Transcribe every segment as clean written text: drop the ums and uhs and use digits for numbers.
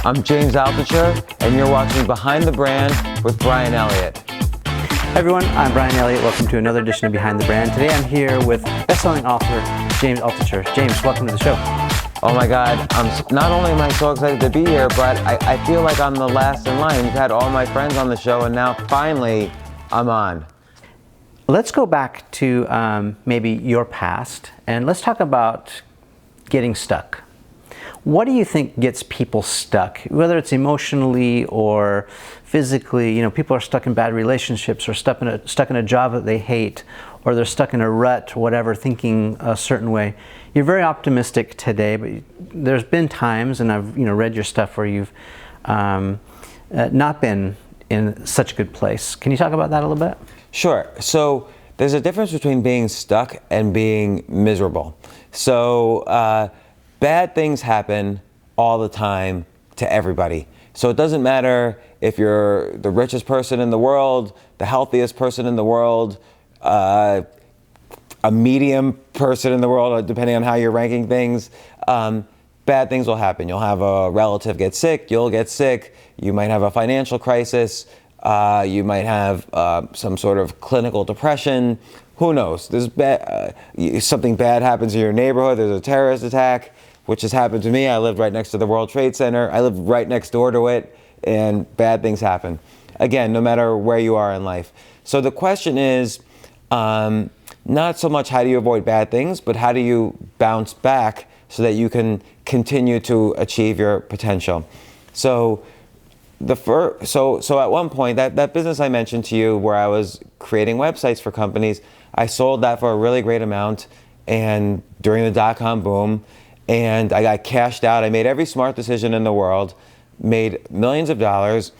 I'm James Altucher, and you're watching Behind the Brand with Brian Elliott. Hey everyone, I'm Brian Elliott. Welcome to another edition of Behind the Brand. Today I'm here with best-selling author James Altucher. James, welcome to the show. Oh my God, not only am I so excited to be here, but I feel like I'm the last in line. You've had all my friends on the show, and now finally I'm on. Let's go back to maybe your past, and let's talk about getting stuck. What do you think gets people stuck, whether it's emotionally or physically? You know, people are stuck in bad relationships, or stuck in a job that they hate, or they're stuck in a rut, whatever, thinking a certain way. You're very optimistic today, but there's been times, and I've read your stuff, where you've not been in such a good place. Can you talk about that a little bit? Sure. So there's a difference between being stuck and being miserable. So bad things happen all the time to everybody. So it doesn't matter if you're the richest person in the world, the healthiest person in the world, a medium person in the world, depending on how you're ranking things. Bad things will happen. You'll have a relative get sick, you'll get sick, you might have a financial crisis, you might have some sort of clinical depression. Who knows? There's something bad happens in your neighborhood, there's a terrorist attack, which has happened to me. I lived right next to the World Trade Center. I lived right next door to it, and bad things happen. Again, no matter where you are in life. So the question is not so much how do you avoid bad things, but how do you bounce back so that you can continue to achieve your potential. So so at one point, that business I mentioned to you where I was creating websites for companies, I sold that for a really great amount, and during the dot-com boom, and I got cashed out. I made every smart decision in the world, made millions of dollars,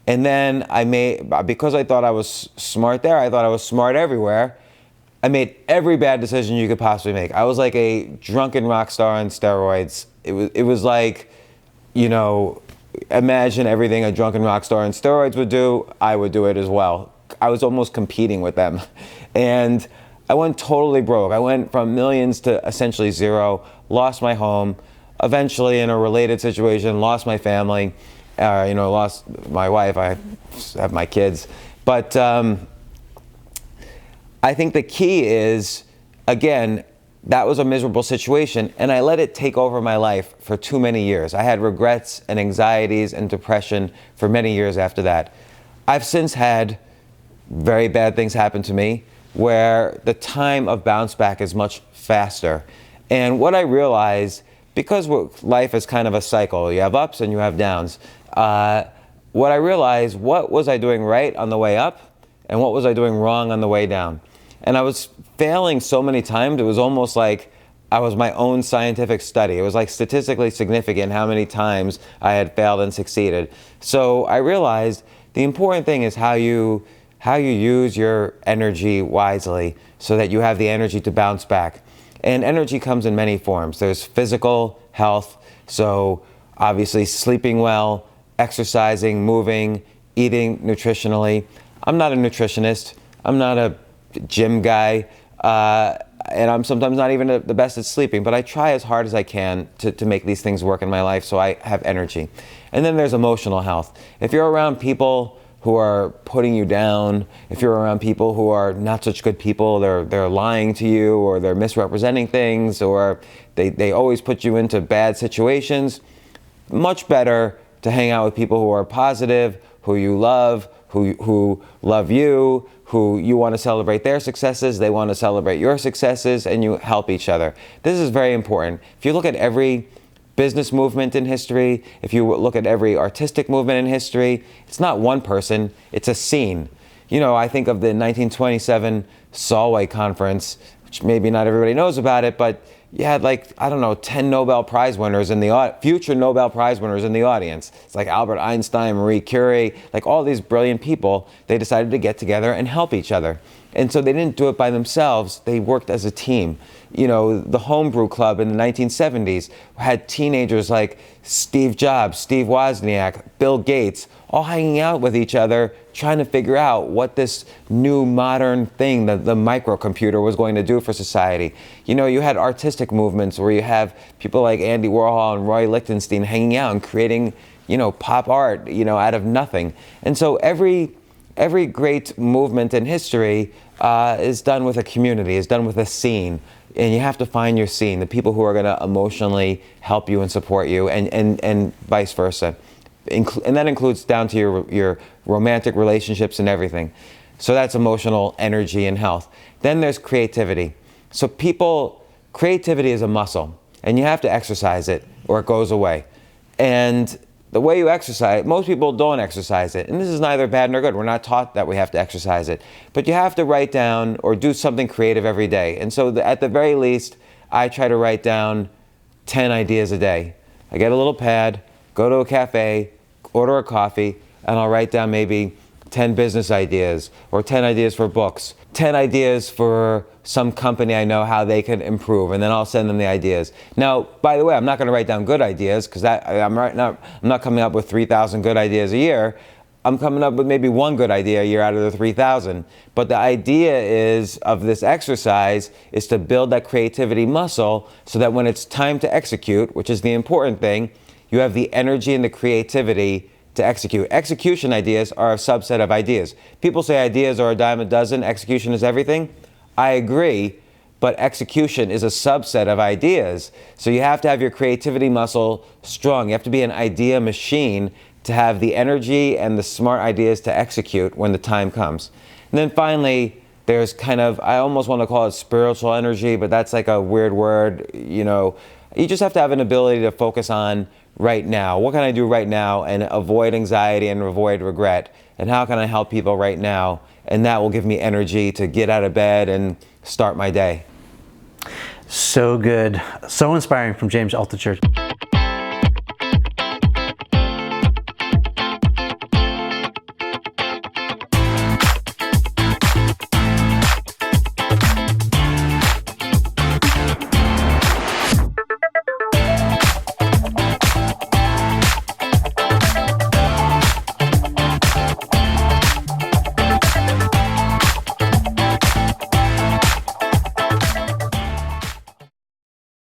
and then because I thought I was smart there, I thought I was smart everywhere, I made every bad decision you could possibly make. I was like a drunken rock star on steroids. It was like, imagine everything a drunken rock star on steroids would do, I would do it as well. I was almost competing with them. And I went totally broke. I went from millions to essentially zero, lost my home, eventually in a related situation, lost my family, lost my wife, I have my kids. But I think the key is, again, that was a miserable situation, and I let it take over my life for too many years. I had regrets and anxieties and depression for many years after that. I've since had very bad things happen to me where the time of bounce back is much faster. And what I realized, because life is kind of a cycle, you have ups and you have downs, what I realized, what was I doing right on the way up and what was I doing wrong on the way down? And I was failing so many times, it was almost like I was my own scientific study. It was like statistically significant how many times I had failed and succeeded. So I realized the important thing is how you use your energy wisely so that you have the energy to bounce back. And energy comes in many forms. There's physical health, so obviously sleeping well, exercising, moving, eating nutritionally. I'm not a nutritionist. I'm not a gym guy. And I'm sometimes not even the best at sleeping, but I try as hard as I can to make these things work in my life so I have energy. And then there's emotional health. If you're around people who are putting you down, if you're around people who are not such good people, they're lying to you, or they're misrepresenting things, or they always put you into bad situations, much better to hang out with people who are positive, who you love, who love you, who you want to celebrate their successes, they want to celebrate your successes, and you help each other. This is very important. If you look at every business movement in history, if you look at every artistic movement in history, it's not one person, it's a scene. I think of the 1927 Solway Conference, which maybe not everybody knows about it, but you had 10 Nobel Prize winners in the future Nobel Prize winners in the audience. It's like Albert Einstein, Marie Curie, like all these brilliant people. They decided to get together and help each other. And so they didn't do it by themselves. They worked as a team. The Homebrew Club in the 1970s had teenagers like Steve Jobs, Steve Wozniak, Bill Gates, all hanging out with each other, trying to figure out what this new modern thing, the microcomputer, was going to do for society. You had artistic movements where you have people like Andy Warhol and Roy Lichtenstein hanging out and creating pop art, out of nothing. And so every great movement in history is done with a community, is done with a scene. And you have to find your scene, the people who are going to emotionally help you and support you, and vice versa. And that includes down to your romantic relationships and everything. So that's emotional energy and health. Then there's creativity. So creativity is a muscle, and you have to exercise it or it goes away. And the way you exercise, most people don't exercise it. And this is neither bad nor good. We're not taught that we have to exercise it. But you have to write down or do something creative every day. And so at the very least, I try to write down 10 ideas a day. I get a little pad, go to a cafe, order a coffee, and I'll write down maybe 10 business ideas or 10 ideas for books, 10 ideas for some company I know how they can improve, and then I'll send them the ideas. Now, by the way, I'm not going to write down good ideas because I'm not coming up with 3,000 good ideas a year. I'm coming up with maybe one good idea a year out of the 3,000. But the idea of this exercise is to build that creativity muscle so that when it's time to execute, which is the important thing, you have the energy and the creativity to execute. Execution ideas are a subset of ideas. People say ideas are a dime a dozen, execution is everything. I agree, but execution is a subset of ideas. So you have to have your creativity muscle strong. You have to be an idea machine to have the energy and the smart ideas to execute when the time comes. And then finally, there's I almost want to call it spiritual energy, but that's like a weird word. You just have to have an ability to focus on right now. What can I do right now and avoid anxiety and avoid regret? And how can I help people right now? And that will give me energy to get out of bed and start my day. So good. So inspiring from James Altucher.